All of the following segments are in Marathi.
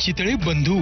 चितळे बंधू.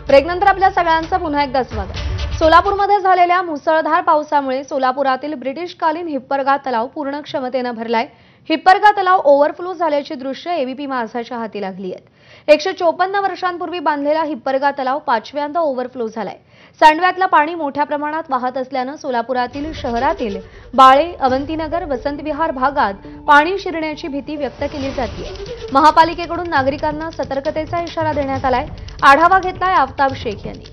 ब्रेकनंतर आपल्या सगळ्यांचं पुन्हा एकदा स्वागत. सोलापूरमध्ये झालेल्या मुसळधार पावसामुळे सोलापुरातील ब्रिटिशकालीन हिप्परगा तलाव पूर्ण क्षमतेने भरलाय. हिप्परगा तलाव ओव्हरफ्लो झाल्याची दृश्य एबीपी माझाच्या हाती लागली आहेत. 154 वर्षांपूर्वी बांधलेला हिप्परगा तलाव पाचव्यांदा ओव्हरफ्लो झालाय. सांडव्यातलं पाणी मोठ्या प्रमाणात वाहत असल्यानं सोलापुरातील शहरातील बाळे, अवंतीनगर, वसंत विहार भागात पाणी शिरण्याची भीती व्यक्त केली जाते. महापालिकेकडून नागरिकांना सतर्कतेचा इशारा देण्यात आलाय. आढावा घेतलाय आफताब शेख यांनी.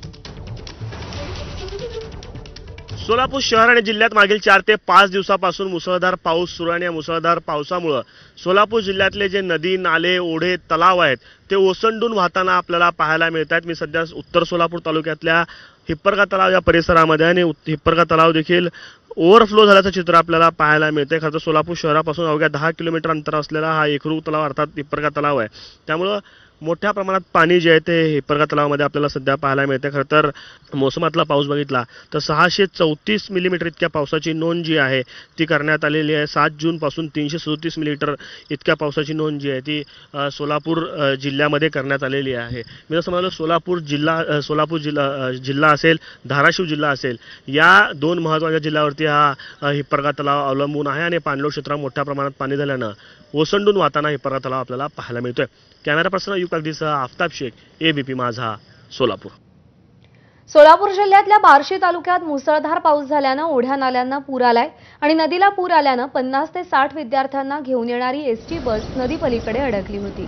सोलापूर शहर आणि जिल्ह्यात मागील 4 ते 5 दिवसापासून मुसळधार पाऊस सुरू आहे. या मुसळधार पावसामुळे सोलापूर जिल्ह्यातले जे नदी, नाले, ओढे, तलाव आहेत ते ओसंडून वाहताना आपल्याला पाहायला मिळत आहेत. मी सध्या उत्तर सोलापूर तालुक्यातल्या हिप्परगा तलाव या परिसरामध्ये आणि हिप्परगा तलाव देखील ओव्हरफ्लो झाल्याचं चित्र आपल्याला पाहायला मिळते. खरं तर सोलापूर शहरापासून अवघ्या 10 किलोमीटर अंतर असलेला हा एकरू तलाव अर्थात हिप्परगा तलाव आहे. त्यामुळं मोठ्या प्रमाणात पाणी जे आहे ते हिप्परगा तलावामध्ये आपल्याला सध्या पाहायला मिळते. खरं तर मोसमातला पाऊस बघितला तर 634 मिलीमीटर इतक्या पावसाची नोंद जी आहे ती करण्यात आलेली आहे. 7 जूनपासून 337 मिलीमीटर इतक्या पावसाची नोंद जी आहे ती सोलापूर जिल्ह्यामध्ये करण्यात आलेली आहे. मी जसं म्हणालो सोलापूर जिल्हा असेल, धाराशिव जिल्हा असेल, या 2 महत्त्वाच्या जिल्ह्यावरती हा हिप्परगा तलाव अवलंबून आहे आणि पाणलोट क्षेत्रात मोठ्या प्रमाणात पाणी झाल्यानं ओसंडून वाहताना हिप्परगा तलाव आपल्याला पाहायला मिळतोय. कॅमेरा पर्सन युग अगदीसह आफताब शेख, एबीपी माझा, सोलापूर. सोलापूर जिल्ह्यातल्या बार्शी तालुक्यात मुसळधार पाऊस झाल्यानं ओढ्या नाल्यांना पूर आलाय आणि नदीला पूर आल्यानं 50 ते 60 विद्यार्थ्यांना घेऊन येणारी एसटी बस नदीपलीकडे अडकली होती.